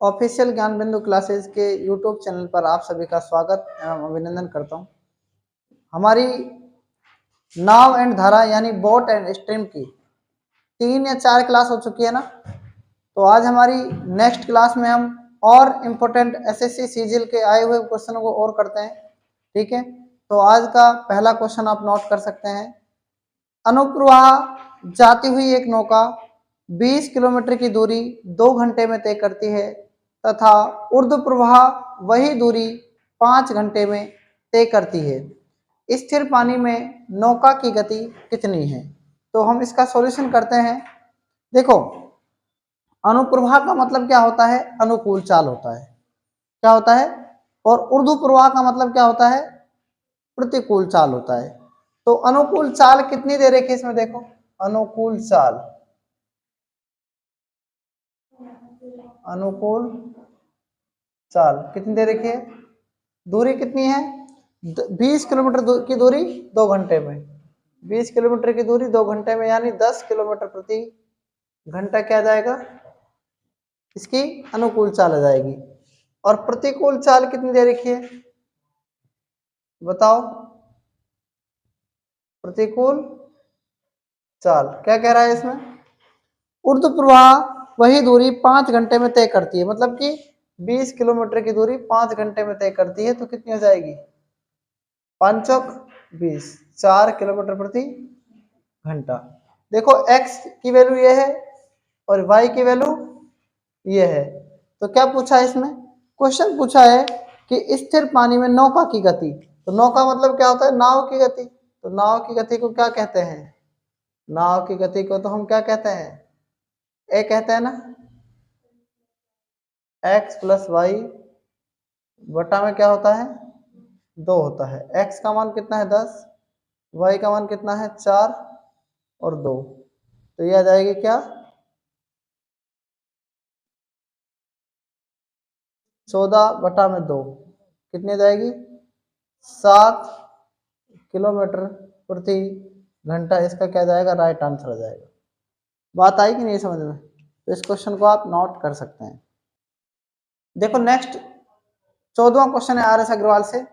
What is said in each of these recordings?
Official ज्ञान बिंदु classes के यूट्यूब चैनल पर आप सभी का स्वागत एवं अभिनंदन करता हूं। हमारी नाव एंड धारा यानी बोट एंड स्ट्रीम की 3 या 4 क्लास हो चुकी है ना। तो आज हमारी नेक्स्ट क्लास में हम और इम्पोर्टेंट एसएससी सीजीएल के आए हुए क्वेश्चनों को और करते हैं। ठीक है, तो आज का पहला क्वेश्चन आप नोट कर सकते हैं। अनुप्रवाह जाती हुई एक नौका 20 किलोमीटर की दूरी 2 घंटे में तय करती है तथा ऊर्ध्व प्रवाह वही दूरी 5 घंटे में तय करती है। स्थिर पानी में नौका की गति कितनी है? तो हम इसका सॉल्यूशन करते हैं। देखो, अनुप्रवाह का मतलब क्या होता है? अनुकूल चाल होता है। क्या होता है? और ऊर्ध्व प्रवाह का मतलब क्या होता है? प्रतिकूल चाल होता है। तो अनुकूल चाल कितनी दे रखी है इसमें? देखो, अनुकूल चाल, अनुकूल चाल कितनी दे रखी है? दूरी कितनी है? 20 किलोमीटर की दूरी 2 घंटे में। 20 किलोमीटर की दूरी 2 घंटे में यानी 10 किलोमीटर प्रति घंटा क्या आ जाएगा? इसकी अनुकूल चाल आ जाएगी। और प्रतिकूल चाल कितनी दे रखी है? बताओ, प्रतिकूल चाल क्या कह रहा है इसमें? ऊर्ध्व प्रवाह वही दूरी 5 घंटे में तय करती है, मतलब कि 20 किलोमीटर की दूरी 5 घंटे में तय करती है। तो कितनी हो जाएगी? 5 चौक 20, 4 किलोमीटर प्रति घंटा। देखो, x की वैल्यू ये है और y की वैल्यू ये है। तो क्या पूछा है इसमें? क्वेश्चन पूछा है कि स्थिर पानी में नौका की गति। तो नौका मतलब क्या होता है? नाव की गति। तो नाव की गति को क्या कहते हैं? नाव की गति को तो हम क्या कहते हैं? ए कहते हैं ना, x प्लस वाई बटा में क्या होता है? 2 होता है। x का मान कितना है? 10, y का मान कितना है? 4 और 2। तो ये आ जाएगी क्या? 14 बटा में 2 कितनी आ जाएगी? 7 किलोमीटर प्रति घंटा। इसका क्या जाएगा? राइट आंसर आ जाएगा। बात आई कि नहीं समझ में? तो इस क्वेश्चन को आप नोट कर सकते हैं। देखो, नेक्स्ट 14वां क्वेश्चन है आर एस अग्रवाल से।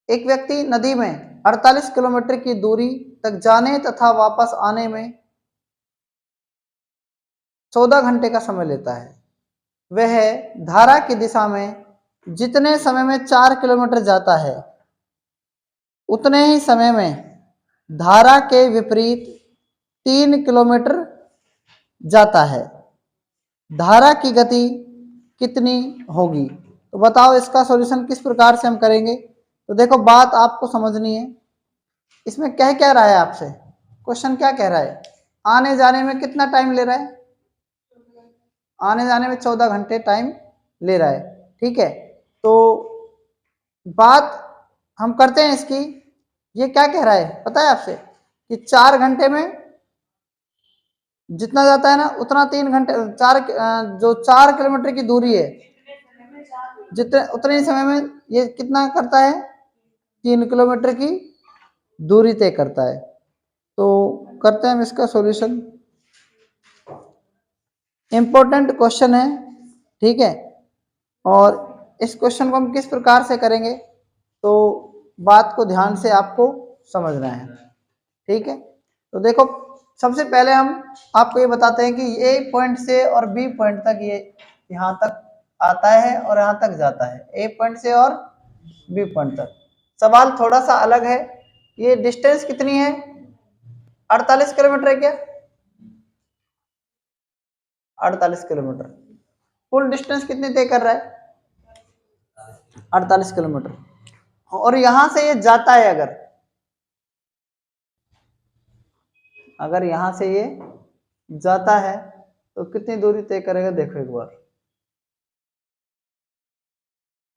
एक व्यक्ति नदी में 48 किलोमीटर की दूरी तक जाने तथा वापस आने में 14 घंटे का समय लेता है। वह धारा की दिशा में जितने समय में 4 किलोमीटर जाता है उतने ही समय में धारा के विपरीत 3 किलोमीटर जाता है। धारा की गति कितनी होगी? तो बताओ, इसका सॉल्यूशन किस प्रकार से हम करेंगे? तो देखो, बात आपको समझनी है। इसमें कह क्या रहा है आपसे? क्वेश्चन क्या कह रहा है? आने जाने में कितना टाइम ले रहा है? आने जाने में 14 घंटे टाइम ले रहा है। ठीक है, तो बात हम करते हैं इसकी। ये क्या कह रहा है पता है आपसे? कि 4 घंटे में जितना जाता है ना उतना 3 घंटे, जो 4 किलोमीटर की दूरी है जितने उतने ही समय में ये कितना करता है? 3 किलोमीटर की दूरी तय करता है। तो करते हैं हम इसका सॉल्यूशन। इंपॉर्टेंट क्वेश्चन है, ठीक है। और इस क्वेश्चन को हम किस प्रकार से करेंगे तो बात को ध्यान से आपको समझना है। ठीक है, तो देखो, सबसे पहले हम आपको ये बताते हैं कि ए पॉइंट से और बी पॉइंट तक ये यहाँ तक आता है और यहाँ तक जाता है। ए पॉइंट से और बी पॉइंट तक। सवाल थोड़ा सा अलग है। ये डिस्टेंस कितनी है? 48 किलोमीटर है क्या? 48 किलोमीटर। कुल डिस्टेंस कितनी तय कर रहा है? 48 किलोमीटर। और यहां से ये जाता है, अगर यहां से ये जाता है तो कितनी दूरी तय करेगा? देखो एक बार,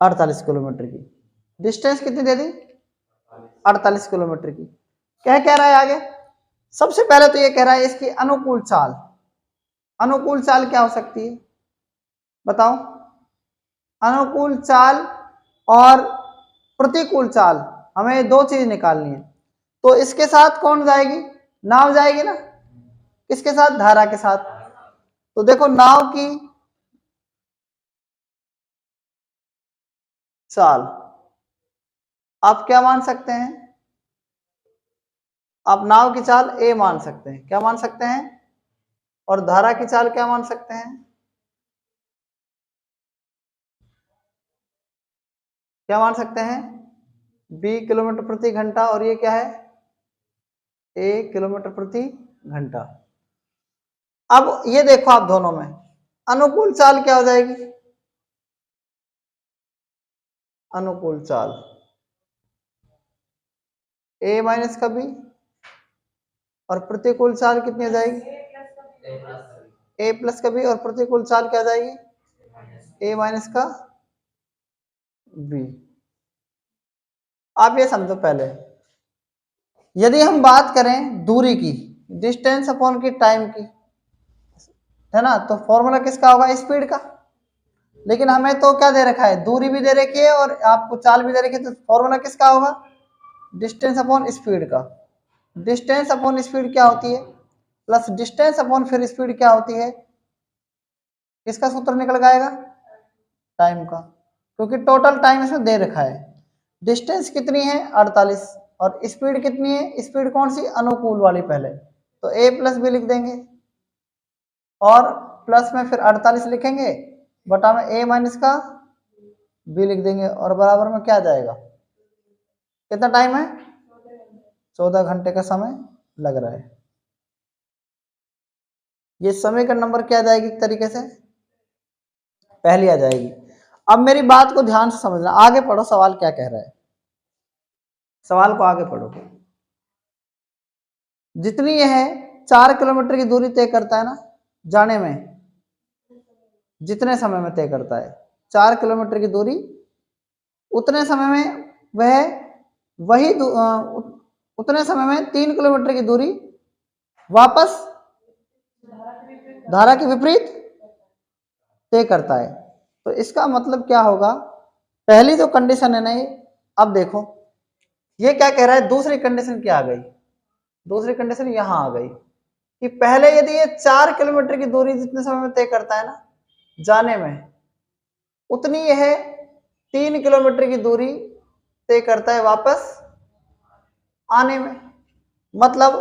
48 किलोमीटर की डिस्टेंस कितनी दे दी? 48 किलोमीटर की। क्या रहा है आगे? सबसे पहले तो ये कह रहा है इसकी अनुकूल चाल। अनुकूल चाल क्या हो सकती है बताओ? अनुकूल चाल और प्रतिकूल चाल, हमें 2 चीज निकालनी है। तो इसके साथ कौन जाएगी? नाव जाएगी ना। किसके साथ? धारा के साथ। तो देखो, नाव की चाल आप क्या मान सकते हैं? आप नाव की चाल a मान सकते हैं। क्या मान सकते हैं? और धारा की चाल क्या मान सकते हैं? क्या मान सकते हैं? b किलोमीटर प्रति घंटा, और ये क्या है? a किलोमीटर प्रति घंटा। अब ये देखो आप दोनों में अनुकूल चाल क्या हो जाएगी? अनुकूल चाल a माइनस का b, और प्रतिकूल चाल कितनी हो जाएगी? a प्लस का b, और प्रतिकूल चाल क्या हो जाएगी? a माइनस का b। आप ये समझो पहले, यदि हम बात करें दूरी की, डिस्टेंस अपॉन की टाइम की, है ना, तो फॉर्मूला किसका होगा? स्पीड का। लेकिन हमें तो क्या दे रखा है? दूरी भी दे रखी है और आपको चाल भी दे रखी है, तो फॉर्मूला किसका होगा? डिस्टेंस अपॉन स्पीड का। डिस्टेंस अपॉन स्पीड क्या होती है? प्लस डिस्टेंस अपॉन फिर स्पीड क्या होती है? किसका सूत्र निकल जाएगा? टाइम का, क्योंकि टोटल टाइम इसमें दे रखा है। डिस्टेंस कितनी है? 48, और स्पीड कितनी है? स्पीड कौन सी? अनुकूल वाली पहले, तो a प्लस बी लिख देंगे, और प्लस में फिर 48 लिखेंगे, बटा में a माइनस का b लिख देंगे, और बराबर में क्या जाएगा? कितना टाइम है? 14 घंटे का समय लग रहा है। ये समय का नंबर क्या आ जाएगी? एक तरीके से पहली आ जाएगी। अब मेरी बात को ध्यान से समझना, आगे पढ़ो सवाल क्या कह रहा है, सवाल को आगे पढ़ो। जितनी यह 4 किलोमीटर की दूरी तय करता है ना जाने में, जितने समय में तय करता है 4 किलोमीटर की दूरी, उतने समय में उतने समय में 3 किलोमीटर की दूरी वापस धारा के विपरीत तय करता है। तो इसका मतलब क्या होगा? पहली जो कंडीशन है ना ये, अब देखो ये क्या कह रहा है, दूसरी कंडीशन क्या आ गई? दूसरी कंडीशन यहां आ गई कि पहले यदि ये 4 किलोमीटर की दूरी जितने समय में तय करता है ना जाने में, उतनी यह 3 किलोमीटर की दूरी तय करता है वापस आने में। मतलब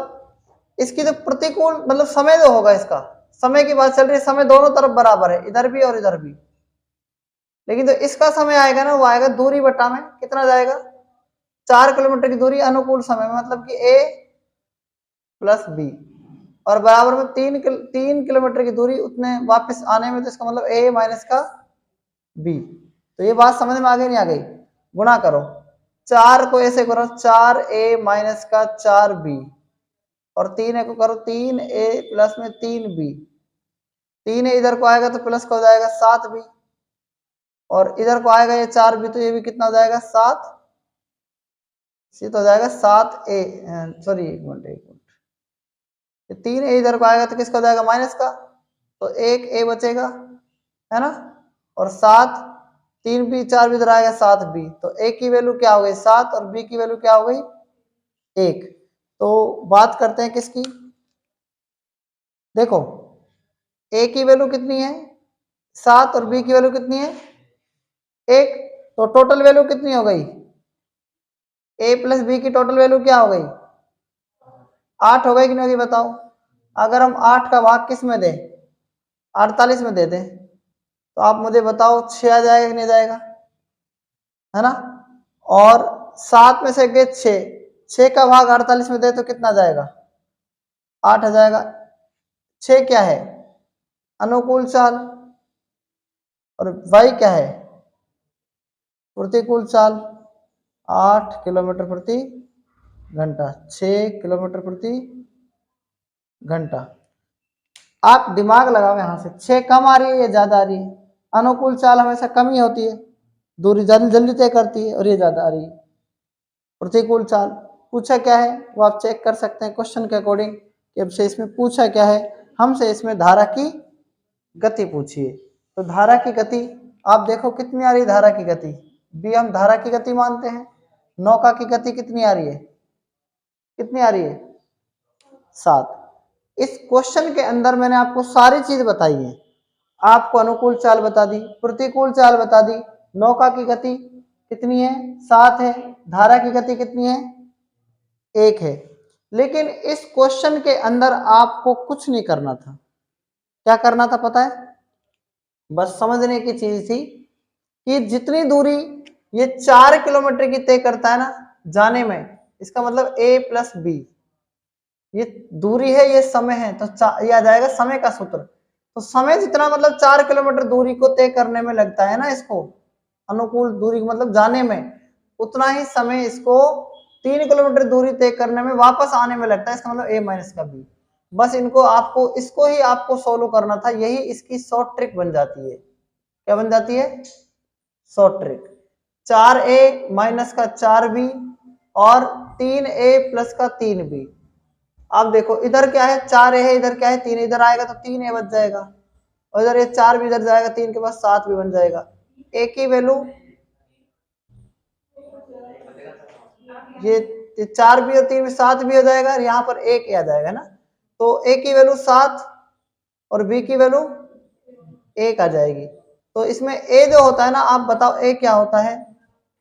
इसकी जो प्रतिकूल मतलब समय जो होगा, इसका समय की बात चल रही है, समय दोनों तरफ बराबर है, इधर भी और इधर भी, लेकिन जो इसका समय आएगा ना वो आएगा दूरी बटा में कितना जाएगा? 4 किलोमीटर की दूरी अनुकूल समय में, मतलब कि a प्लस b, और बराबर में 3 किलोमीटर की दूरी उतने वापस आने में, तो इसका मतलब a माइनस का b। तो ये बात समझ में आ गई नहीं आ गई? गुणा करो, 4 को ऐसे करो 4a माइनस का 4b, और 3 को करो 3a प्लस में 3b, 3a इधर को आएगा तो प्लस का हो जाएगा 7b, और इधर को आएगा ये 4b, तो ये भी कितना हो जाएगा? 7, तो हो जाएगा 7a, सॉरी एक मिनट, 3a इधर को आएगा तो किसका हो जाएगा? माइनस का, तो 1a बचेगा, है ना, और 7, 3b 4b इधर आएगा 7b, तो a की वैल्यू क्या हो गई? 7, और b की वैल्यू क्या हो गई? 1। तो बात करते हैं किसकी? देखो a की वैल्यू कितनी है? 7, और b की वैल्यू कितनी है? 1। तो टोटल वैल्यू कितनी हो गई? a प्लस b की टोटल वैल्यू क्या हो गई? 8 हो गई कि नहीं होगी? बताओ। अगर हम 8 का भाग किस में दें? 48 में दे दें, तो आप मुझे बताओ 6 आ जाएगा कि नहीं जाएगा? है ना, और 7 में से गए 6 का भाग 48 में दे तो कितना जाएगा? 8 आ जाएगा। 6 क्या है? अनुकूल चाल, और y क्या है? प्रतिकूल चाल। 8 किलोमीटर प्रति घंटा, 6 किलोमीटर प्रति घंटा। आप दिमाग लगाओ, यहां से 6 कम आ रही है या ज्यादा आ रही है? अनुकूल चाल हमेशा कम ही होती है, दूरी जल्दी जल्दी तय करती है, और ये ज्यादा आ रही है प्रतिकूल चाल। पूछा क्या है वो आप चेक कर सकते हैं क्वेश्चन के अकॉर्डिंग कि अब से इसमें पूछा क्या है। हमसे इसमें धारा की गति पूछिए, तो धारा की गति आप देखो कितनी आ रही है? धारा की गति बी हम धारा की गति मानते हैं। नौका की गति कितनी आ रही है? कितनी आ रही है? 7। इस क्वेश्चन के अंदर मैंने आपको सारी चीज बताई है, आपको अनुकूल चाल बता दी, प्रतिकूल चाल बता दी, नौका की गति, कितनी है? 7 है। धारा की गति कितनी है? 1 है। लेकिन इस क्वेश्चन के अंदर आपको कुछ नहीं करना था। क्या करना था पता है? बस समझने की चीज थी कि जितनी दूरी ये 4 किलोमीटर की तय करता है ना जाने में, इसका मतलब a प्लस बी, ये दूरी है, ये समय है, तो ये आ जाएगा समय का सूत्र। तो समय जितना मतलब 4 किलोमीटर दूरी को तय करने में लगता है ना इसको, अनुकूल दूरी मतलब जाने में, उतना ही समय इसको 3 किलोमीटर दूरी तय करने में वापस आने में लगता है। इसका मतलब a माइनस का b। बस इनको आपको इसको ही आपको सोल्व करना था, यही इसकी शॉर्ट ट्रिक बन जाती है। क्या बन जाती है? Short trick. 4a माइनस का 4b और 3a प्लस का 3b। अब देखो इधर क्या है? 4a है, इधर क्या है? 3, इधर आएगा तो 3a बच जाएगा, और इधर ये 4 भी इधर जाएगा, 3 के पास 7 भी बन जाएगा। a की वैल्यू ये 4 भी और 3 भी 7 भी हो जाएगा, और यहाँ पर 1 आ जाएगा ना, तो a की वैल्यू 7 और b की वैल्यू 1 आ जाएगी। तो इसमें a जो होता है ना, आप बताओ a क्या होता है?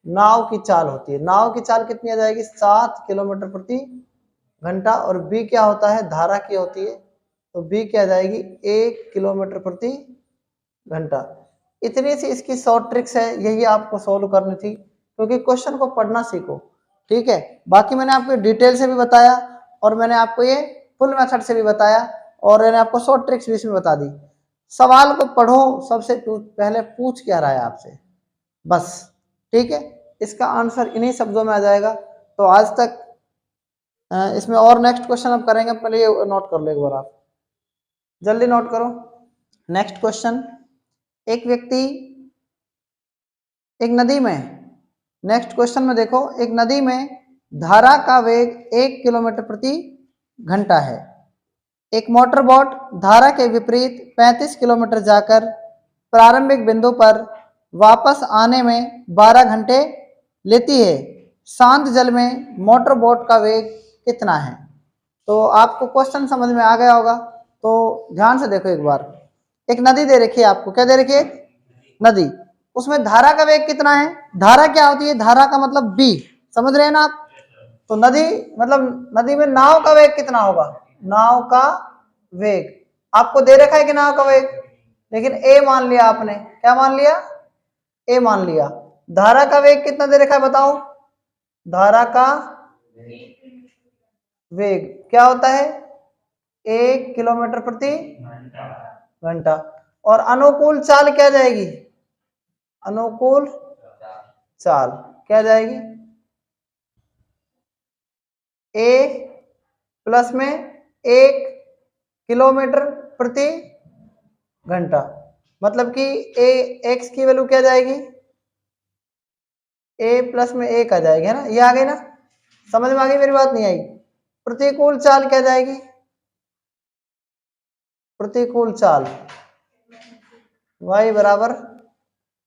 नाव की चाल होती है। नाव की चाल कितनी आ जाएगी? 7 किलोमीटर प्रति घंटा। और b क्या होता है? धारा की होती है, तो b क्या आ जाएगी? 1 किलोमीटर प्रति घंटा। इतनी सी इसकी शॉर्ट ट्रिक्स है, यही आपको सोल्व करनी थी, क्योंकि क्वेश्चन को पढ़ना सीखो, ठीक है। बाकी मैंने आपको डिटेल से भी बताया, और मैंने आपको ये फुल मेथड से भी बताया, और मैंने आपको शॉर्ट ट्रिक्स भी इसमें बता दी। सवाल को पढ़ो, सबसे पहले पूछ क्या रहा है आपसे, बस, ठीक है। इसका आंसर इन्हीं शब्दों में आ जाएगा। तो आज तक इसमें और नेक्स्ट क्वेश्चन अब करेंगे, पहले ये नोट कर लो एक बार, आप जल्दी नोट करो। नेक्स्ट क्वेश्चन, एक व्यक्ति एक नदी में, नेक्स्ट क्वेश्चन में देखो, एक नदी में धारा का वेग 1 किलोमीटर प्रति घंटा है। एक मोटर बोट धारा के विपरीत 35 किलोमीटर जाकर प्रारंभिक बिंदु पर वापस आने में 12 घंटे लेती है। शांत जल में मोटर बोट का वेग कितना है? तो आपको क्वेश्चन समझ में आ गया होगा, तो ध्यान से देखो एक बार। एक नदी दे रखी है आपको, क्या दे रखी है? नदी। उसमें धारा का वेग कितना है? धारा क्या होती है? धारा का मतलब b, समझ रहे हैं ना आप? तो नदी मतलब नदी में नाव का वेग कितना होगा? नाव का वेग आपको दे रखा है कि नाव का वेग, लेकिन a मान लिया आपने। क्या मान लिया? a मान लिया। धारा का वेग कितना दे रखा है बताओ? धारा का वेग क्या होता है? 1 किलोमीटर प्रति घंटा। और अनुकूल चाल क्या जाएगी? अनुकूल चाल क्या जाएगी? a प्लस में 1 किलोमीटर प्रति घंटा, मतलब कि a x की वैल्यू क्या जाएगी? a प्लस में 1 आ जाएगी, है ना? ये आ गई ना? समझ में आ गई? मेरी बात नहीं आई? प्रतिकूल चाल क्या जाएगी? प्रतिकूल चाल y बराबर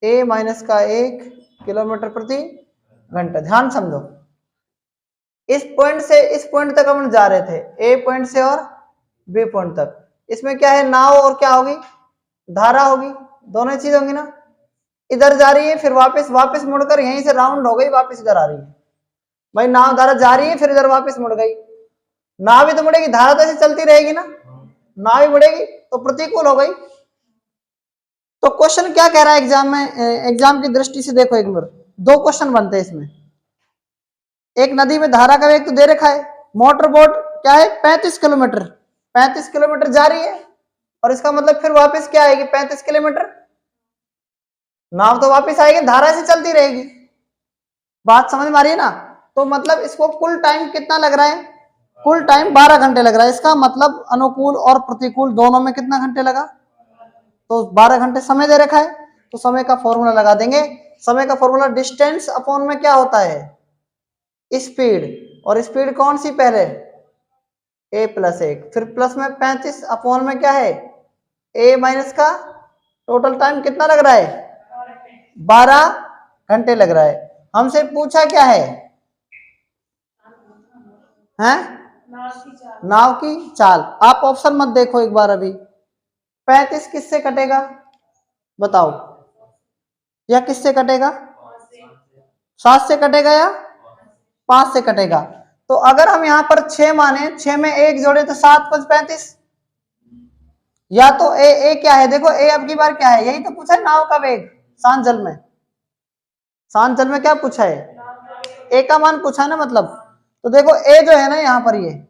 a माइनस का 1 किलोमीटर प्रति घंटा। ध्यान समझो, इस पॉइंट से इस पॉइंट तक हम जा रहे थे, ए पॉइंट से और बी पॉइंट तक। इसमें क्या है? नाव और क्या होगी? धारा होगी, दोनों चीज होंगी ना। इधर जा रही है, फिर वापस मुड़कर यहीं से राउंड हो गई, वापस इधर आ रही है। भाई नाव धारा जा रही है, फिर इधर वापस मुड़ गई। नाव भी तो मुड़ेगी, धारा तो ऐसे चलती रहेगी ना, नाव भी मुड़ेगी, तो प्रतिकूल हो गई। तो क्वेश्चन क्या कह रहा है एग्जाम में? एग्जाम की दृष्टि से देखो एक बार, 2 क्वेश्चन बनते हैं इसमें। एक नदी में धारा का वेग तो दे रखा है, मोटर बोट क्या है? 35 किलोमीटर, 35 किलोमीटर जा रही है, और इसका मतलब फिर वापस क्या आएगी? 35 किलोमीटर। नाव तो वापस आएगी, धारा से चलती रहेगी। बात समझ में आ रही है ना? तो मतलब इसको कुल टाइम कितना लग रहा है? कुल टाइम 12 घंटे लग रहा है। इसका मतलब अनुकूल और प्रतिकूल दोनों में कितना घंटे लगा? तो 12 घंटे समय दे रखा है, तो समय का फॉर्मूला लगा देंगे। समय का फॉर्मूला डिस्टेंस अपॉन में क्या होता है? स्पीड। और स्पीड कौन सी पहले? a प्लस 1, फिर प्लस में 35 अपॉन में क्या है? a माइनस का टोटल टाइम कितना लग रहा है? 12 घंटे लग रहा है। हमसे पूछा क्या है? हैं? नाव की चाल। आप ऑप्शन मत देखो एक बार, अभी 35 किससे कटेगा बताओ, या किससे कटेगा? 7 से कटेगा या 5 से कटेगा। तो अगर हम यहाँ पर 6 माने, 6 में 1 जोड़े तो 7 5 35। या तो ए क्या है, देखो ए अब की बार क्या है, यही तो पूछा है, नाव का वेग शांत जल में। शांत जल में क्या पूछा है, ए का मान पूछा है ना, मतलब। तो देखो ए जो है ना यहाँ पर, ये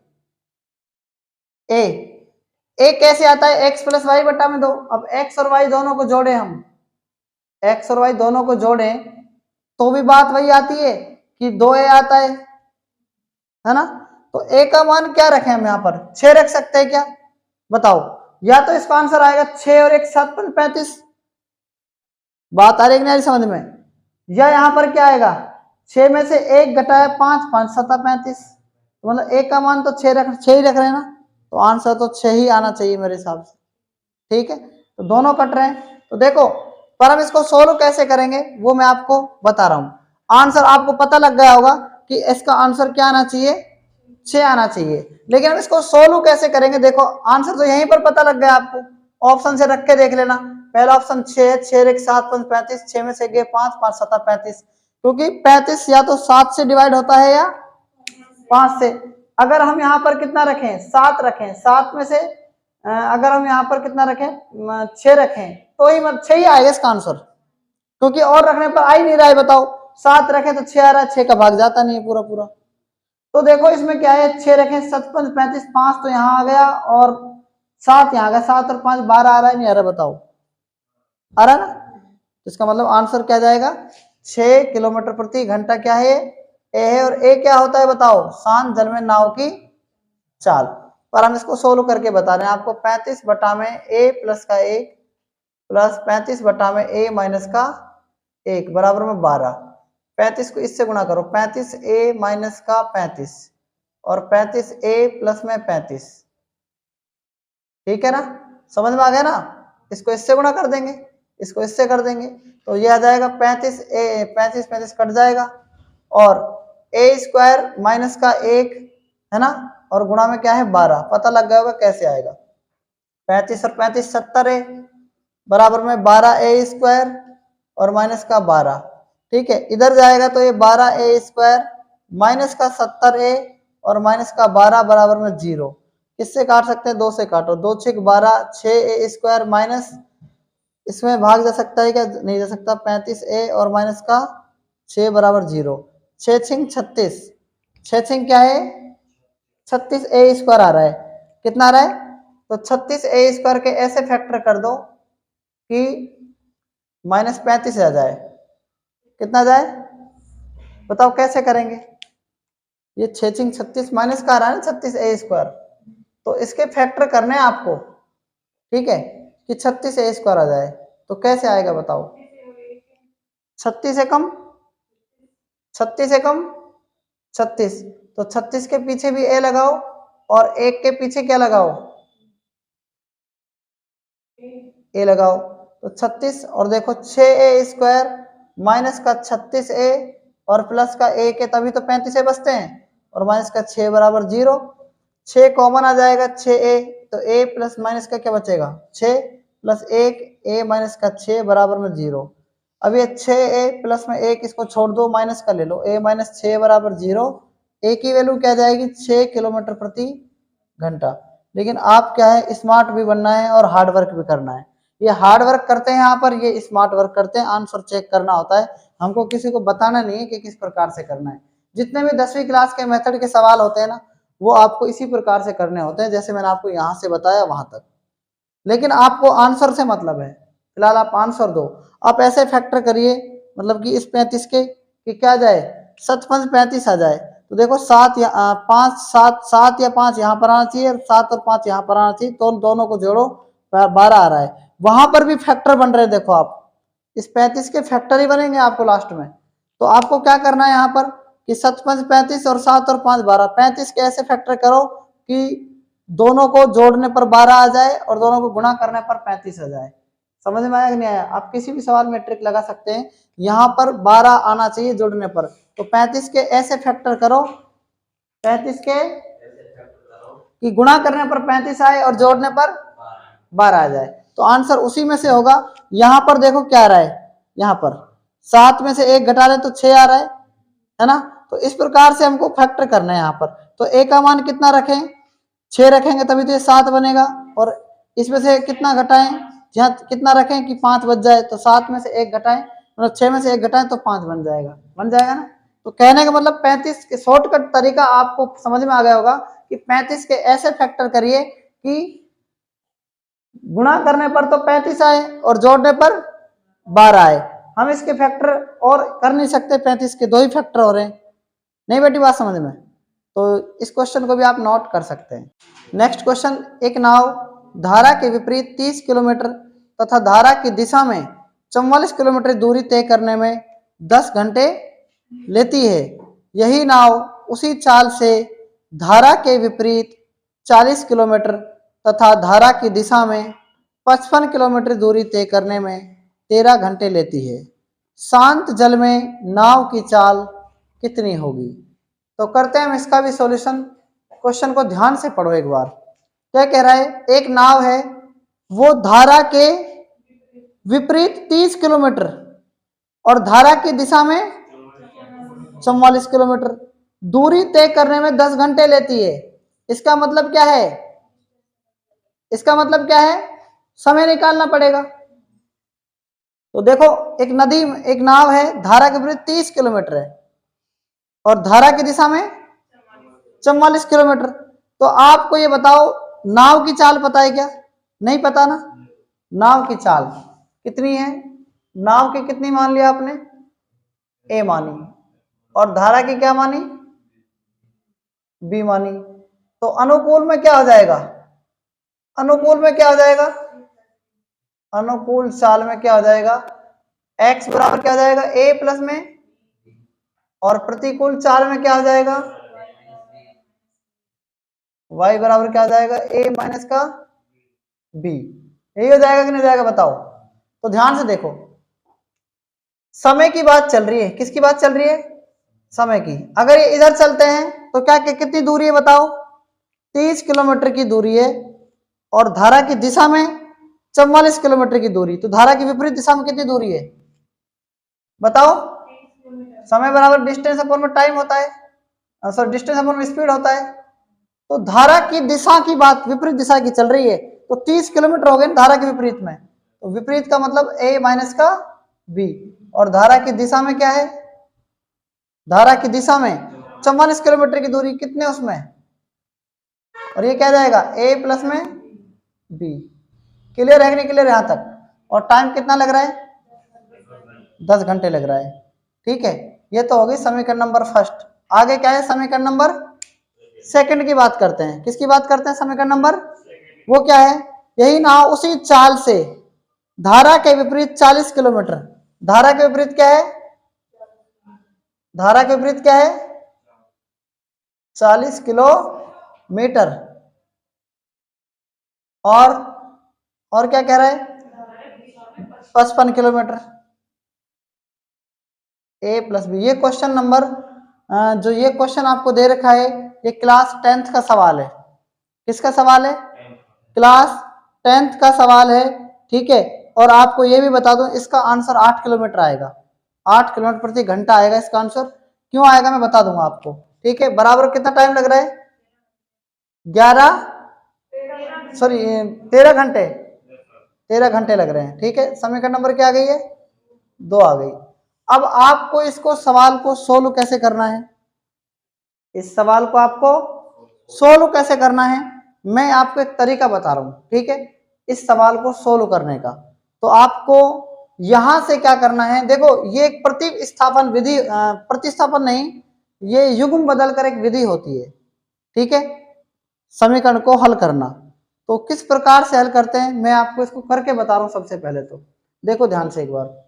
ए कैसे आता है, x प्लस वाई बटा में 2। अब x और y दोनों को जोड़े हम, x और y दोनों को जोड़े तो भी बात वही आती है कि 2a आता है ना। तो a का मान क्या रखें हम यहाँ पर, 6 रख सकते हैं क्या, बताओ। या तो इसका आंसर आएगा 6 और 1 7 35, बात आ रही है नहीं समझ में। या यहाँ पर क्या आएगा, 6 में से 1 घटाया 5 5 7 35, तो मतलब a का मान तो 6 ही रख रहे हैं ना, तो आंसर तो 6 ही आना चाहिए मेरे हिसाब से। ठीक है, तो दोनों कट रहे हैं। तो देखो, पर हम इसको सोल्व कैसे करेंगे वो मैं आपको बता रहा हूं। आंसर आपको पता लग गया होगा कि इसका आंसर क्या आना चाहिए, 6 आना चाहिए। लेकिन हम इसको सोल्व कैसे करेंगे, देखो आंसर तो यहीं पर पता लग गया आपको, ऑप्शन से रख के देख लेना। पहला ऑप्शन 6 है, 6 1 7 5 35, 6 में से गए 5 5 7 35, क्योंकि 35 या तो 7 से डिवाइड होता है या 5 से। अगर हम यहाँ पर कितना रखें, 7 रखें, 7 में से अगर हम यहाँ पर कितना रखें, 6 रखें, तो ही 6 ही आएगा इसका आंसर, क्योंकि और रखने पर आ ही नहीं रहा है। बताओ 7 रखें तो 6 आ रहा है, 6 का भाग जाता नहीं है पूरा पूरा। तो देखो इसमें क्या है, 6 रखें 7 5 35, 5 तो यहाँ आ गया और 7 यहाँ आ गया, 7 और 5 12 आ रहा है नहीं आ रहा, बताओ आ रहा है ना। इसका मतलब आंसर क्या जाएगा, 6 किलोमीटर प्रति घंटा क्या है, ए है। और ए क्या होता है बताओ, शांत जल में नाव की चाल। पर हम इसको सोल्व करके बता रहे हैं आपको। 35 बटा में ए प्लस का 1 प्लस 35 बटा में ए माइनस का 1 बराबर में 12। 35 को इससे गुणा करो, 35 ए माइनस का 35 और 35 ए प्लस में 35। ठीक है ना, समझ में आ गया ना। इसको इससे गुणा कर देंगे, इसको इससे कर देंगे, तो ये आ जाएगा 35 ए, 35 35 कट जाएगा और ए स्क्वायर माइनस का 1 है ना, और गुणा में क्या है 12। पता लग गया होगा कैसे आएगा, 35 और 35 70 है बराबर में 12 ए स्क्वायर और माइनस का 12। ठीक है, इधर जाएगा तो ये 12 ए स्क्वायर माइनस का 70 ए और माइनस का 12 बराबर में 0। किससे काट सकते हैं, 2 से काटो, 2 6 12, 6 ए स्क्वायर माइनस, इसमें भाग जा सकता है क्या, नहीं जा सकता, 35 ए और माइनस का 6 बराबर 0, 6 6 36, 6 6 क्या है 36 ए स्क्वायर आ रहा है, कितना आ रहा है, तो 36 ए स्क्वायर के ऐसे फैक्टर कर दो कि माइनस 35 आ जाए, कितना जाए बताओ कैसे करेंगे। ये 6 6 36 माइनस का आ रहा है ना 36 ए स्क्वायर, तो इसके फैक्टर करने हैं आपको। ठीक है, कि 36 ए स्क्वायर आ जाए, तो कैसे आएगा बताओ, 36 से कम 36 से कम 36, तो 36 के पीछे भी ए लगाओ और 1 के पीछे क्या लगाओ, ए लगाओ, तो 36 और देखो 6 ए स्क्वायर माइनस का 36 ए और प्लस का 1 है, तभी तो 35 ए बचते हैं, और माइनस का 6 बराबर 0। 6 कॉमन आ जाएगा 6 ए, तो ए प्लस माइनस का क्या बचेगा 6 प्लस 1 ए माइनस का 6 बराबर में 0। अब ये 6 ए प्लस में 1 इसको छोड़ दो, माइनस का ले लो, ए माइनस 6 बराबर 0। ए की वैल्यू क्या जाएगी 6 किलोमीटर प्रति घंटा। लेकिन आप क्या है, स्मार्ट भी बनना है और हार्ड वर्क भी करना है। ये हार्ड वर्क करते हैं यहाँ पर, ये स्मार्ट वर्क करते हैं, आंसर चेक करना होता है हमको, किसी को बताना नहीं है कि किस प्रकार से करना है। जितने भी 10वीं क्लास के मेथड के सवाल होते हैं ना, वो आपको इसी प्रकार से करने होते हैं, जैसे मैंने आपको यहाँ से बताया वहां तक। लेकिन आपको आंसर से मतलब है, फिलहाल आप आंसर दो। आप ऐसे फैक्टर करिए, मतलब कि इस 35 के कि क्या जाए 7 5 35 आ जाए, तो देखो 7 या 5 7 7 या 5 यहाँ पर आना चाहिए और 7 और 5 यहाँ पर आना चाहिए, तो दोनों को जोड़ो 12 आ रहा है। वहां पर भी फैक्टर बन रहे हैं, देखो आप इस 35 के फैक्टर ही बनेंगे आपको लास्ट में। तो आपको क्या करना है यहाँ पर कि 7 5 35 और 7 और 5 12, 35 के ऐसे फैक्टर करो कि दोनों को जोड़ने पर 12 आ जाए और दोनों को गुणा करने पर 35 आ जाए। समझ में आया कि नहीं आया, आप किसी भी सवाल में ट्रिक लगा सकते हैं। यहाँ पर 12 आना चाहिए जोड़ने पर, तो 35 के ऐसे फैक्टर करो, 35 के कि गुणा करने पर 35 आए और जोड़ने पर 12 आ जाए, तो आंसर उसी में से होगा। यहाँ पर देखो क्या आ रहा है, यहाँ पर 7 में से 1 घटा रहे तो 6 आ रहा है, है ना। तो इस प्रकार से हमको फैक्टर करना है यहाँ पर। तो a का मान कितना रखें, 6 रखेंगे तभी तो ये 7 बनेगा, और इसमें से कितना घटाएं, यहाँ कितना रखें कि 5 बच जाए, तो 7 में से 1 घटाएं, मतलब 6 में से 1 घटाएं तो 5 बन जाएगा ना। तो कहने का मतलब 35 के शॉर्टकट तरीका आपको समझ में आ गया होगा कि 35 के ऐसे फैक्टर करिए कि गुणा करने पर तो 35 आए और जोड़ने पर 12 आए। हम इसके फैक्टर और कर नहीं सकते, 35 के 2 ही फैक्टर हो रहे हैं। नहीं बेटी बात समझ में? तो इस क्वेश्चन को भी आप नोट कर सकते हैं। नेक्स्ट क्वेश्चन, एक नाव धारा के विपरीत 30 किलोमीटर तथा धारा की दिशा में 44 किलोमीटर दूरी तय करने में 10 घंटे लेती है। यही नाव उसी चाल से धारा के विपरीत 40 किलोमीटर तथा धारा की दिशा में 55 किलोमीटर दूरी तय करने में 13 घंटे लेती है। शांत जल में नाव की चाल कितनी होगी? तो करते हैं हम इसका भी सॉल्यूशन। क्वेश्चन को ध्यान से पढ़ो एक बार। क्या कह रहा है, एक नाव है, वो धारा के विपरीत 30 किलोमीटर और धारा की दिशा में 44 किलोमीटर दूरी तय करने में 10 घंटे लेती है। इसका मतलब क्या है, इसका मतलब क्या है, समय निकालना पड़ेगा। तो देखो, एक नदी, एक नाव है, धारा के विपरीत 30 किलोमीटर है और धारा की दिशा में 44 किलोमीटर। तो आपको ये बताओ, नाव की चाल पता है क्या? नहीं पता ना। नाव की चाल कितनी है, नाव की कितनी मान लिया आपने, ए मानी, और धारा की क्या मानी, बी मानी। तो अनुकूल में क्या हो जाएगा, अनुकूल में क्या हो जाएगा, अनुकूल चाल में क्या हो जाएगा, x बराबर क्या हो जाएगा, a प्लस में, और प्रतिकूल चाल में क्या हो जाएगा, y बराबर क्या हो जाएगा, a माइनस का b। यही हो जाएगा कि नहीं जाएगा बताओ? तो ध्यान से देखो, समय की बात चल रही है, किसकी बात चल रही है, समय की। अगर ये इधर चलते हैं तो क्या कितनी दूरी है बताओ, 30 किलोमीटर की दूरी है, और धारा की दिशा में 44 किलोमीटर की दूरी। तो धारा की विपरीत दिशा में कितनी दूरी है बताओ? समय बराबर डिस्टेंस अपॉन में टाइम होता है, सॉरी डिस्टेंस अपॉन में स्पीड होता है। तो धारा की दिशा की बात विपरीत दिशा की चल रही है, तो 30 किलोमीटर हो गए धारा के विपरीत में। तो विपरीत का मतलब a माइनस का b, और धारा की दिशा में क्या है, धारा की दिशा में 44 किलोमीटर की दूरी, कितने उसमें, और ये क्या जाएगा, a प्लस में b। क्लियर है कि नहीं क्लियर यहां तक? और टाइम कितना लग रहा है, 10 घंटे लग रहा है। ठीक है, ये तो हो गई समीकरण नंबर फर्स्ट। आगे क्या है, समीकरण नंबर सेकंड की बात करते हैं। किसकी बात करते हैं, समीकरण नंबर, वो क्या है, यही नाव उसी चाल से धारा के विपरीत 40 किलोमीटर, धारा के विपरीत क्या है, धारा के विपरीत क्या है, 40 किलोमीटर, और क्या कह रहा है, 55 किलोमीटर, a प्लस बी। ये क्वेश्चन नंबर, जो ये क्वेश्चन आपको दे रखा है, ये क्लास 10th का सवाल है। किसका सवाल है, क्लास 10th का सवाल है। ठीक है, और आपको ये भी बता दूं, इसका आंसर 8 किलोमीटर आएगा, 8 किलोमीटर प्रति घंटा आएगा इसका आंसर। क्यों आएगा मैं बता दूंगा आपको। ठीक है, बराबर कितना टाइम लग रहा है, 13 घंटे, 13 घंटे लग रहे हैं। ठीक है, समीकरण नंबर क्या आ गई है, 2 आ गई। अब आपको इसको सवाल को सोल्व कैसे करना है, इस सवाल को आपको सोल्व कैसे करना है, मैं आपको एक तरीका बता रहा हूं। ठीक है, इस सवाल को सोल्व करने का, तो आपको यहां से क्या करना है, देखो ये एक प्रतिस्थापन विधि, प्रतिस्थापन नहीं, ये युग्म बदल कर एक विधि होती है। ठीक है, समीकरण को हल करना। तो किस प्रकार से हल करते हैं मैं आपको इसको करके बता रहा हूं। सबसे पहले तो देखो ध्यान से एक बार,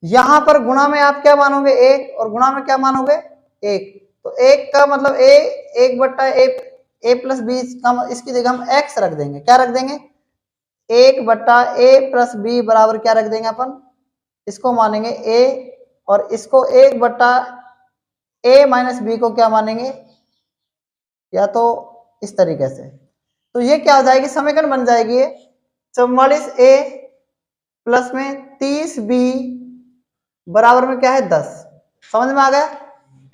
यहां पर गुणा में आप क्या मानोगे, 1, और गुणा में क्या मानोगे, 1। तो 1 का मतलब a, 1 बट्टा a प्लस बी, इसकी जगह हम x रख देंगे। क्या रख देंगे, 1 बट्टा a प्लस बी बराबर क्या रख देंगे अपन, इसको मानेंगे a, और इसको 1 बट्टा a माइनस बी को क्या मानेंगे, या तो इस तरीके से। तो ये क्या हो जाएगी, समीकरण बन जाएगी 44a प्लस में 30b बराबर में क्या है, 10। समझ में आ गया?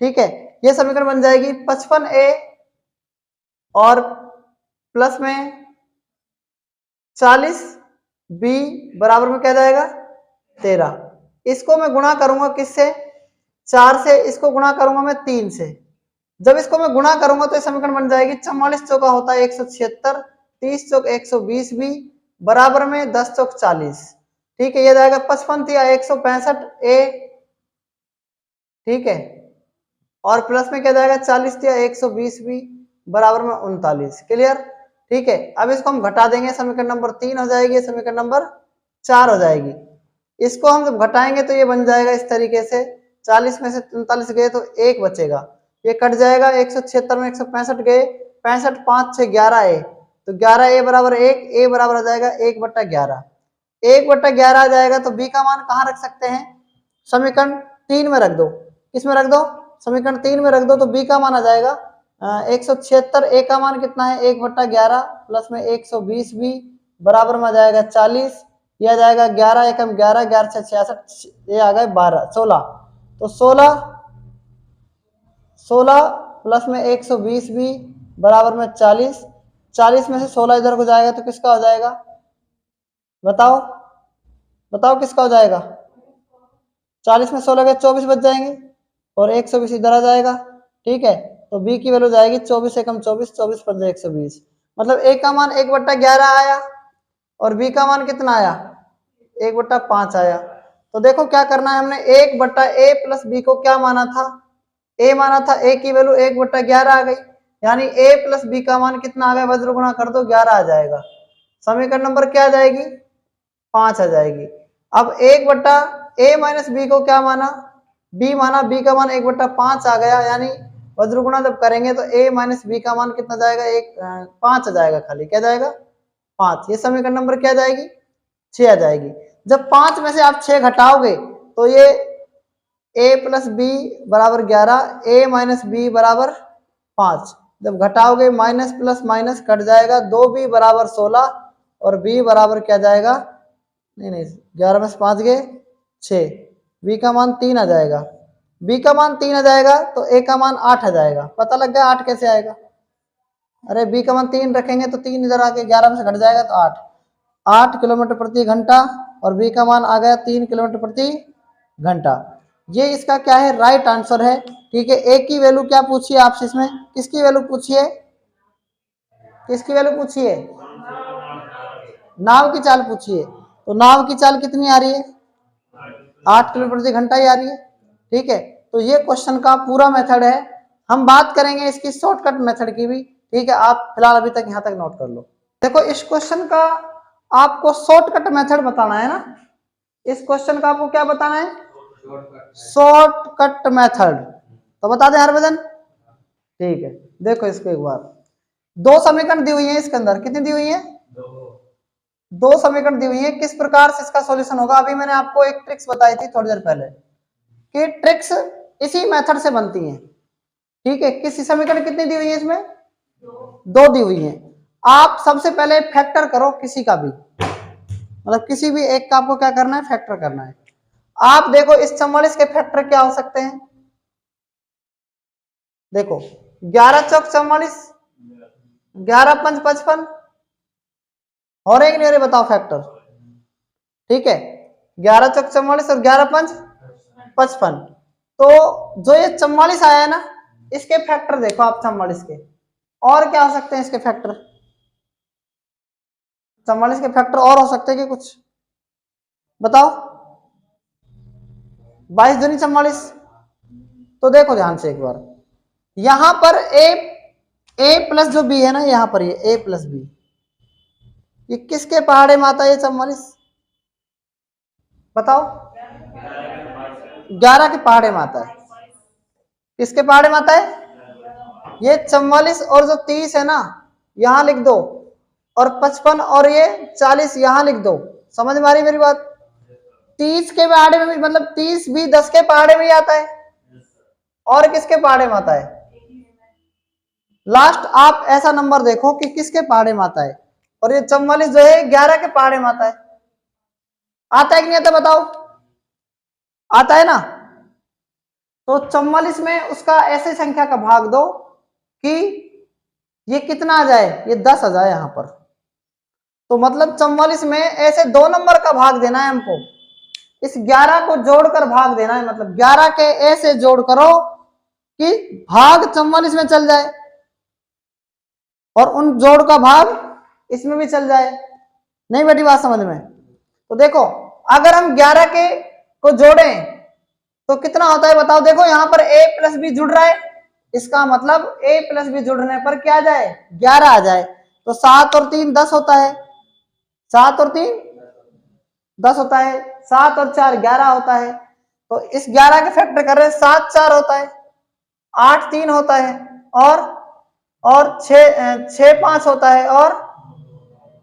ठीक है, ये समीकरण बन जाएगी 55A और प्लस में 40B बराबर में क्या जाएगा 13। इसको मैं गुणा करूंगा किससे, 4 से, इसको गुणा करूंगा मैं 3 से। जब इसको मैं गुणा करूंगा तो ये समीकरण बन जाएगी 44 चौका होता है 176, 30 चौक 120B बराबर में 10 चौक 40। ठीक है, ये जाएगा 55 या 165A, ठीक है, और प्लस में क्या जाएगा 40 या 120B बराबर में 39। क्लियर, ठीक है। अब इसको हम घटा देंगे, समीकरण नंबर 3 हो जाएगी, समीकरण नंबर 4 हो जाएगी। इसको हम जब घटाएंगे तो ये बन जाएगा इस तरीके से, 40 में से 39 गए तो 1 बचेगा, ये कट जाएगा, 176 में 165 गए, 65 5 6 11A, तो 11A बराबर 1, A बराबर आ जाएगा 1/11, 1/11 आ जाएगा। तो B का मान कहाँ रख सकते हैं, समीकरण 3 में रख दो। किस में रख दो, समीकरण 3 में रख दो, तो B का मान आ जाएगा 176, A का मान कितना है 1/11 प्लस में 120B बराबर में आ जाएगा 40, यह आ जाएगा 11 एकम 11, 11 से 66, ये आ गए 12 16, तो 16 प्लस में 120B बराबर में 40, 40 में से 16 इधर को जाएगा तो किसका हो जाएगा, बताओ बताओ किसका हो जाएगा, 40 में 16 गए 24 बच जाएंगे और 120 इधर आ जाएगा। ठीक है, तो B की वैल्यू जाएगी 24 एकम 24, 24 पंजे 120, मतलब A का मान 1/11 आया और B का मान कितना आया 1/5 आया। तो देखो क्या करना है, हमने 1/A प्लस B को क्या माना था, A माना था, A की वैल्यू 1/11 आ गई, यानी A प्लस B का मान कितना आ गया, वज्र गुणा कर दो 11 आ जाएगा। समीकरण नंबर क्या आ जाएगी 5 आ जाएगी। अब 1/A माइनस B को क्या माना, B माना, B का मान 1/5 आ गया, यानी वज्र गुणा जब करेंगे तो A माइनस B का मान कितना जाएगा 5 आ जाएगा, खाली क्या जाएगा 5। ये समीकरण नंबर क्या जाएगी 6 आ जाएगी। जब 5 में से आप 6 घटाओगे तो ये A प्लस बी बराबर 11, A माइनस बी बराबर 5, जब घटाओगे माइनस प्लस माइनस कट जाएगा, 2B बराबर 16 और B बराबर क्या जाएगा, नहीं 11 में से 5 गए 6, B का मान 3 आ जाएगा, B का मान 3 आ जाएगा तो A का मान 8 आ जाएगा। पता लग गया 8 कैसे आएगा, अरे B का मान 3 रखेंगे तो 3 इधर आके 11 में से घट जाएगा तो 8 किलोमीटर प्रति घंटा और B का मान आ गया 3 किलोमीटर प्रति घंटा। ये इसका क्या है, राइट आंसर है। ठीक है, A की वैल्यू क्या पूछी है आपसे, इसमें किसकी वैल्यू पूछी है, किसकी वैल्यू पूछी है, नाव की चाल पूछी है, तो नाव की चाल कितनी आ रही है 8 किलोमीटर प्रति घंटा ही आ रही है। ठीक है, तो ये क्वेश्चन का पूरा मेथड है, हम बात करेंगे इसकी शॉर्टकट मेथड की भी। ठीक है, आप फिलहाल अभी तक यहाँ तक नोट कर लो। देखो इस क्वेश्चन का आपको शॉर्टकट मेथड बताना है ना, इस क्वेश्चन का आपको क्या बताना है, शॉर्टकट मेथड, तो बता दें हरभजन। ठीक है, देखो इसको एक बार, 2 समीकरण दी हुई है इसके अंदर, कितनी दी हुई है 2 समीकरण दी हुई है, किस प्रकार से इसका सॉल्यूशन होगा। अभी मैंने आपको एक ट्रिक्स बताई थी थोड़ी देर पहले कि ट्रिक्स इसी मेथड से बनती हैं। ठीक है, किस समीकरण कितनी दी हुई है इसमें 2 दी हुई है। आप सबसे पहले फैक्टर करो किसी का भी, मतलब किसी भी एक का आपको क्या करना है, फैक्टर करना है। आप देखो इस 44 के फैक्टर क्या हो सकते हैं, देखो 11 चौक 44, 11 पंच 55, और एक नहीं, बताओ फैक्टर। ठीक है, 11 चौक 44 और 11 पंच 55, तो जो ये 44 आया है ना, इसके फैक्टर देखो आप 44 के, और क्या हो सकते हैं इसके फैक्टर, 44 के फैक्टर और हो सकते हैं कि कुछ, बताओ 22 दूनी 44। तो देखो ध्यान से एक बार, यहां पर ए प्लस जो बी है ना, यहां पर ये ए प्लस बी, ये किसके पहाड़े में आता है ये 44, बताओ 11 के पहाड़े में आता है। किसके पहाड़े में आता है, ये 44 और जो 30 है ना यहां लिख दो, और 55 और ये 40 यहां लिख दो। समझ में आ रही मेरी बात, 30 के पहाड़े में भी, मतलब 30 भी 10 के पहाड़े में ही आता है, और किसके पहाड़े में आता है, लास्ट आप ऐसा नंबर देखो कि किसके पहाड़े में आता है, और ये 44 जो है 11 के पहाड़े में आता है। आता है कि नहीं आता, बताओ आता है ना। तो 44 में उसका ऐसे संख्या का भाग दो कि ये कितना आ जाए, ये 10 आ जाए यहाँ पर। तो मतलब 44 में ऐसे 2 नंबर का भाग देना है हमको, इस 11 को जोड़कर भाग देना है, मतलब 11 के ऐसे जोड़ करो कि भाग 44 में चल जाए और उन जोड़ का भाग इसमें भी चल जाए। नहीं बेटी बात समझ में? तो देखो अगर हम 11 के को जोड़ें तो कितना होता है बताओ। देखो यहाँ पर a प्लस बी जुड़ रहा है, इसका मतलब a प्लस बी जुड़ने पर क्या आ जाए, 11 आ जाए। तो 7 और 3 10 होता है, 7 और 3 10 होता है, 7 और 4 11 होता है। तो इस 11 के फैक्टर कर रहे हैं, 7 4 होता है, 8 3 होता है, और 6 5 होता है, और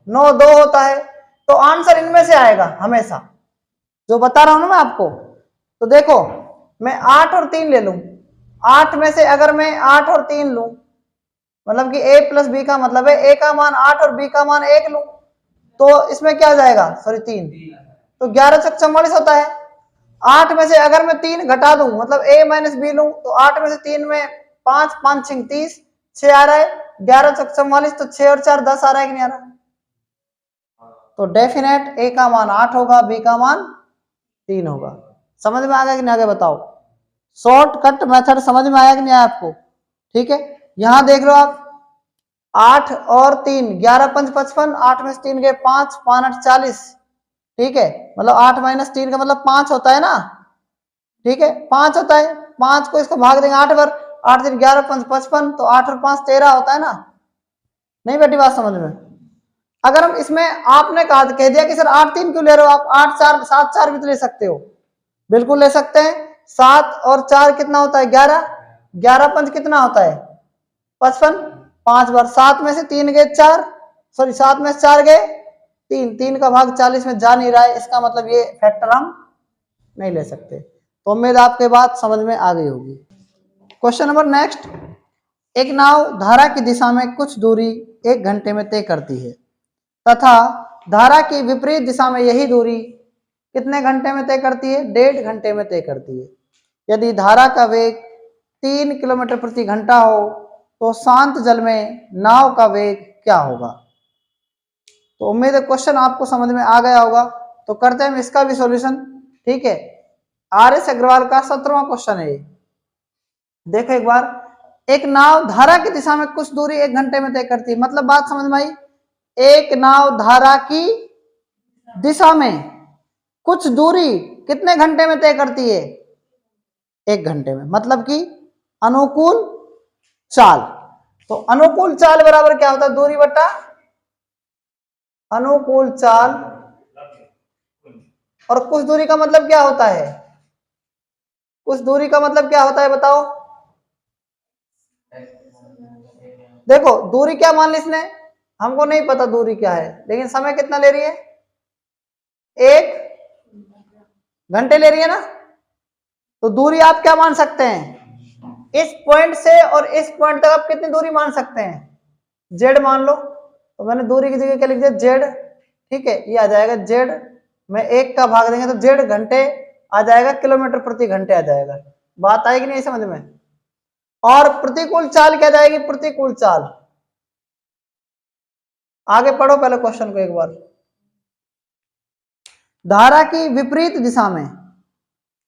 9 2 होता है। तो आंसर इनमें से आएगा हमेशा, जो बता रहा हूं ना मैं आपको। तो देखो मैं 8 और 3 ले लूं, 8 में से अगर मैं 8 और 3 लूं, मतलब कि a प्लस बी का मतलब है a का मान 8 और b का मान 1 लूं, तो इसमें क्या जाएगा, सॉरी 3, तो 11 चक 44 होता है। 8 में से अगर मैं 3 घटा दूं, मतलब a माइनस बी लूं, तो 8 में से 3 में 5 5 6 30, 6 आ रहा है, 11 चक 44, तो 6 और 4 10 आ रहा है कि नहीं आ रहा। तो डेफिनेट a का मान 8 होगा, b का मान 3 होगा। समझ में आ गया कि नहीं आगे बताओ। शॉर्टकट मेथड समझ में आया कि नहीं आया आपको? ठीक है, यहां देख लो आप, 8 और 3 11 5 55, 8 में से 3 गए 5 5 8 40, ठीक है, मतलब 8 माइनस 3 का मतलब 5 होता है ना, ठीक है 5 होता है, 5 को इसको भाग देंगे 8 बार, 8 3 11 5 55, तो 8 और 5 13 होता है ना। नहीं बेटी बात समझ में? अगर हम इसमें आपने कह दिया कि सर 8 3 क्यों ले रहे हो आप, 8 4 7 4 भी तो ले सकते हो, बिल्कुल ले सकते हैं। 7 और 4 कितना होता है 11, 11 5 कितना होता है 55, 5 बार, 7 में से 3 गए 4, सॉरी 7 में से 4 गए 3, 3 का भाग 40 में जा नहीं रहा है, इसका मतलब ये फैक्टर हम नहीं ले सकते। तो उम्मीद आपके बात समझ में आ गई होगी। क्वेश्चन नंबर नेक्स्ट, एक नाव धारा की दिशा में कुछ दूरी 1 घंटे में तय करती है तथा धारा की विपरीत दिशा में यही दूरी कितने घंटे में तय करती है, 1.5 घंटे में तय करती है। यदि धारा का वेग 3 किलोमीटर प्रति घंटा हो तो शांत जल में नाव का वेग क्या होगा। तो उम्मीद है क्वेश्चन आपको समझ में आ गया होगा। तो करते हैं हम इसका भी सॉल्यूशन, ठीक है। RS अग्रवाल का 17वां क्वेश्चन है। देखो एक बार, एक नाव धारा की दिशा में कुछ दूरी 1 घंटे में तय करती है, मतलब बात समझ में आई। एक नाव धारा की दिशा में कुछ दूरी कितने घंटे में तय करती है, 1 घंटे में, मतलब कि अनुकूल चाल। तो अनुकूल चाल बराबर क्या होता है, दूरी बटा अनुकूल चाल। और कुछ दूरी का मतलब क्या होता है, कुछ दूरी का मतलब क्या होता है बताओ। देखो दूरी क्या मान ली इसने, हमको नहीं पता दूरी क्या है, लेकिन समय कितना ले रही है, 1 घंटे ले रही है ना। तो दूरी आप क्या मान सकते हैं, इस पॉइंट से और इस पॉइंट तक आप कितनी दूरी मान सकते हैं, जेड मान लो। तो मैंने दूरी की जगह क्या लिख दिया, जेड, ठीक है, ये आ जाएगा जेड में 1 का भाग देंगे तो जेड घंटे आ जाएगा, किलोमीटर प्रति घंटे आ जाएगा। बात आएगी नहीं समझ में। और प्रतिकूल चाल क्या जाएगी, प्रतिकूल चाल, आगे पढ़ो पहले क्वेश्चन को एक बार। धारा की विपरीत दिशा में,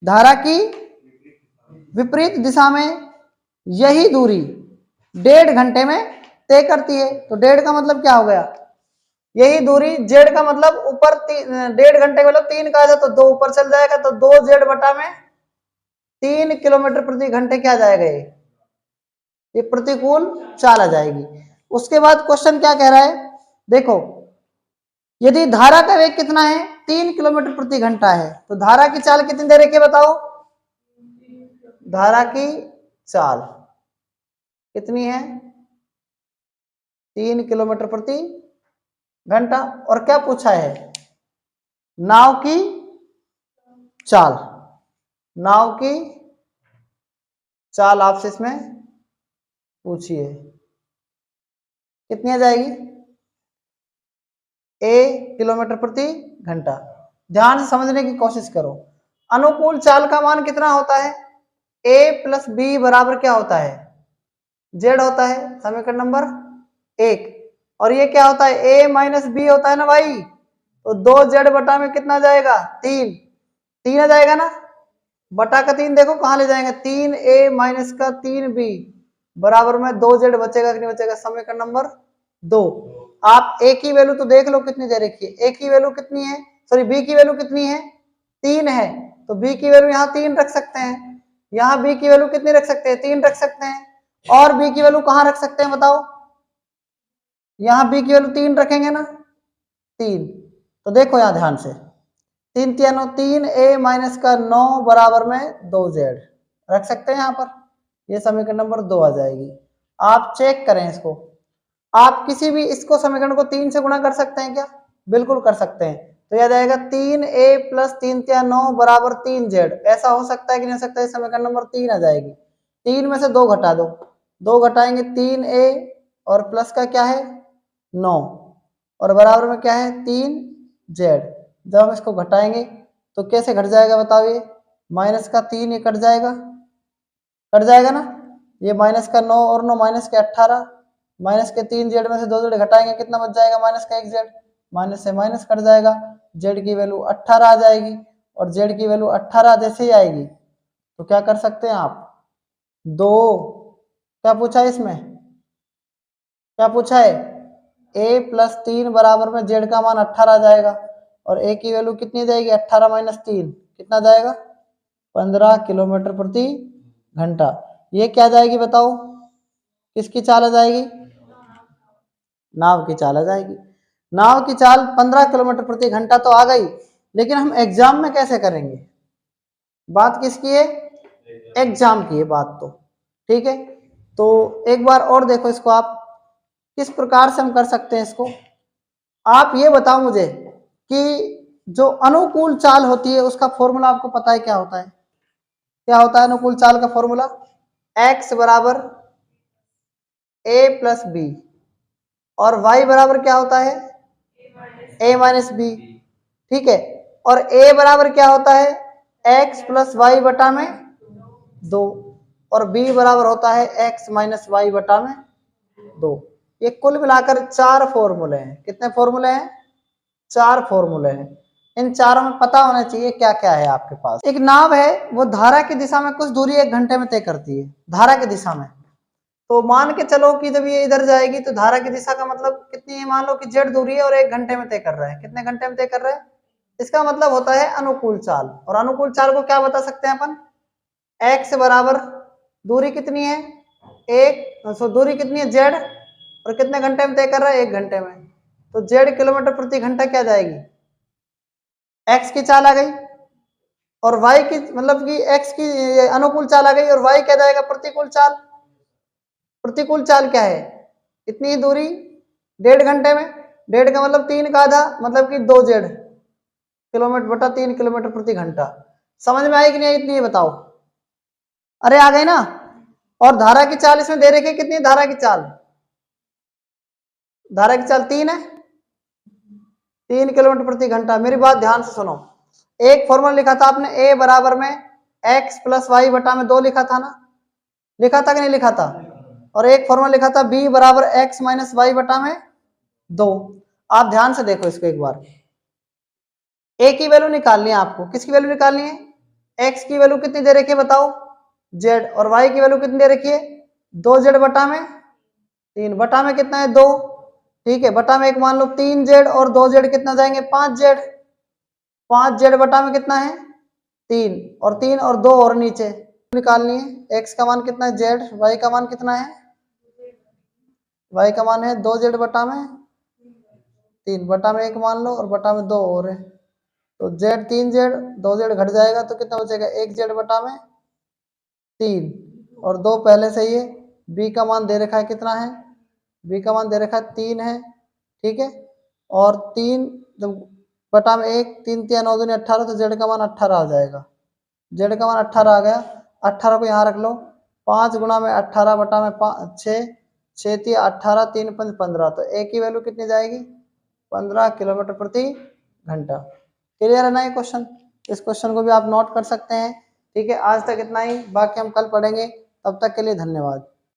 धारा की विपरीत दिशा में यही दूरी 1.5 घंटे में तय करती है। तो 1.5 का मतलब क्या हो गया, यही दूरी, जेड का मतलब ऊपर 1.5 घंटे का मतलब 3 का है तो 2 ऊपर चल जाएगा, तो 2 जेड बटा में 3 किलोमीटर प्रति घंटे क्या जाएगा, ये प्रतिकूल चाल आ जाएगी। उसके बाद क्वेश्चन क्या कह रहा है, देखो यदि धारा का वेग कितना है, 3 किलोमीटर प्रति घंटा है, तो धारा की चाल कितनी दे रखी है बताओ, धारा की चाल कितनी है, 3 किलोमीटर प्रति घंटा। और क्या पूछा है, नाव की चाल, नाव की चाल आपसे इसमें पूछी है, कितनी आ जाएगी, किलोमीटर प्रति घंटा। ध्यान से समझने की कोशिश करो। अनुकूल चाल का मान कितना होता है, ए प्लस बी बराबर क्या होता है, जेड होता है, समीकरण नंबर 1। और ये क्या होता है, ए माइनस बी होता है ना भाई, तो 2z बटा में कितना जाएगा, 3, 3 आ जाएगा ना, बटा का 3 देखो कहां ले जाएंगे, 3a माइनस का 3b बराबर में 2z बचेगा कि नहीं बचेगा, समीकरण नंबर 2। आप a की वैल्यू तो देख लो कितनी दे रखी है, a की वैल्यू कितनी है, सॉरी b की वैल्यू कितनी है, 3 है, तो b की वैल्यू यहाँ 3 रख सकते हैं, यहाँ b की वैल्यू कितनी रख सकते हैं, 3 रख सकते हैं, और b की वैल्यू कहां रख सकते हैं बताओ, यहाँ b की वैल्यू 3 रखेंगे ना, 3, तो देखो यहाँ ध्यान से, 3 3 9, 3a माइनस का 9 बराबर में 2z रख सकते हैं यहाँ पर, ये समीकरण नंबर 2 आ जाएगी। आप चेक करें इसको, आप किसी भी इसको समीकरण को 3 से गुणा कर सकते हैं क्या, बिल्कुल कर सकते हैं, तो यह जाएगा 3a प्लस 3 3 9 बराबर 3z, ऐसा हो सकता है कि नहीं हो सकता है, समीकरण नंबर 3 आ जाएगी। 3 में से 2 घटा दो, 2 घटाएंगे 3a और प्लस का क्या है 9 और बराबर में क्या है 3z। जब हम इसको घटाएंगे तो कैसे घट जाएगा बताओ, ये माइनस का 3 ये कट जाएगा, कट जाएगा ना, ये माइनस का 9 और 9 माइनस के 18, माइनस के 3z में से 2z घटाएंगे कितना बच जाएगा, माइनस का 1z, माइनस से माइनस कट जाएगा, z की वैल्यू 18 आ जाएगी, और z की वैल्यू 18 जैसे ही आएगी तो क्या कर सकते हैं आप, 2, क्या पूछा है इसमें, क्या पूछा है, a प्लस 3 बराबर में z का मान 18 आ जाएगा, और a की वैल्यू कितनी जाएगी, 18 माइनस 3 कितना जाएगा, 15 किलोमीटर प्रति घंटा। ये क्या जाएगी बताओ, किसकी चाल आ जाएगी, नाव की चाल आ जाएगी। नाव की चाल 15 किलोमीटर प्रति घंटा तो आ गई, लेकिन हम एग्जाम में कैसे करेंगे, बात किसकी है, एग्जाम की है बात, तो ठीक है। तो एक बार और देखो इसको, आप किस प्रकार से हम कर सकते हैं इसको, आप ये बताओ मुझे कि जो अनुकूल चाल होती है उसका फॉर्मूला आपको पता है क्या होता है, क्या होता है अनुकूल चाल का फॉर्मूला, x बराबर a प्लस बी, और y बराबर क्या होता है a माइनस बी, ठीक है, और a बराबर क्या होता है x प्लस वाई बटा में 2, और b बराबर होता है x माइनस वाई बटा में 2। ये कुल मिलाकर 4 फॉर्मूले हैं, कितने फॉर्मूले हैं, 4 फॉर्मूले हैं, इन चारों में पता होना चाहिए क्या क्या है आपके पास। एक नाव है, वो धारा की दिशा में कुछ दूरी 1 घंटे में तय करती है, धारा की दिशा में, तो मान के चलो कि जब ये इधर जाएगी तो धारा की दिशा का मतलब कितनी है, मान लो कि z दूरी है और 1 घंटे में तय कर रहा है, कितने घंटे में तय कर रहा है, इसका मतलब होता है अनुकूल चाल। और अनुकूल चाल को क्या बता सकते हैं अपन, x बराबर दूरी कितनी है, दूरी कितनी है z, और कितने घंटे में तय कर रहा है, 1 घंटे में, तो z किलोमीटर प्रति घंटा क्या जाएगी, x की चाल आ गई, और y की मतलब कि x की अनुकूल चाल आ गई, और y क्या जाएगा, प्रतिकूल चाल। प्रतिकूल चाल क्या है, इतनी दूरी 1.5 घंटे में, 1.5 का मतलब 3 का आधा, मतलब कि 2z किलोमीटर बटा 3 किलोमीटर प्रति घंटा। समझ में आई कि नहीं, इतनी बताओ, अरे आ गई ना। और धारा की चाल इसमें दे रखी है, कितनी धारा की चाल, धारा की चाल 3 है, 3 किलोमीटर प्रति घंटा। मेरी बात ध्यान से सुनो, एक फॉर्मूला लिखा था आपने, a बराबर में x प्लस वाई बटा में 2 लिखा था ना, लिखा था कि नहीं लिखा था, और एक फॉर्मूला लिखा था b बराबर x माइनस वाई बटा में 2। आप ध्यान से देखो इसको एक बार, a की वैल्यू निकालनी है आपको, किसकी वैल्यू निकालनी है, x की वैल्यू कितनी दे रखी है बताओ z, और y की वैल्यू कितनी दे रखी है 2z बटा में 3, बटा में कितना है 2, ठीक है, बटा में एक मान लो 3z और 2z कितना जाएंगे 5z, 5z बटा में कितना है 3, और 3 और 2 और नीचे निकालनी है, x का मान कितना है z, y का मान कितना है, y का मान है 2z बटा में 3, बटा में 1 मान लो और बटा में 2 और है, तो z 3z 2z घट जाएगा तो कितना बचेगा 1z बटा में 3, और 2 पहले से ही है। b का मान दे रखा है कितना है, b का मान दे रखा है 3 है, ठीक है, और 3 जब बटा में 1, 3 3 9 दूनी 18, तो z का मान 18 आ जाएगा, z का मान 18 आ गया, 18 को यहाँ रख लो, 5 गुणा में 18 बटा में 6, 6 3 18, 3 5 15, तो a की वैल्यू कितनी जाएगी 15 किलोमीटर प्रति घंटा। क्लियर है ना ये क्वेश्चन, इस क्वेश्चन को भी आप नोट कर सकते हैं, ठीक है, आज तक इतना ही, बाकी हम कल पढ़ेंगे। तब तक के लिए धन्यवाद।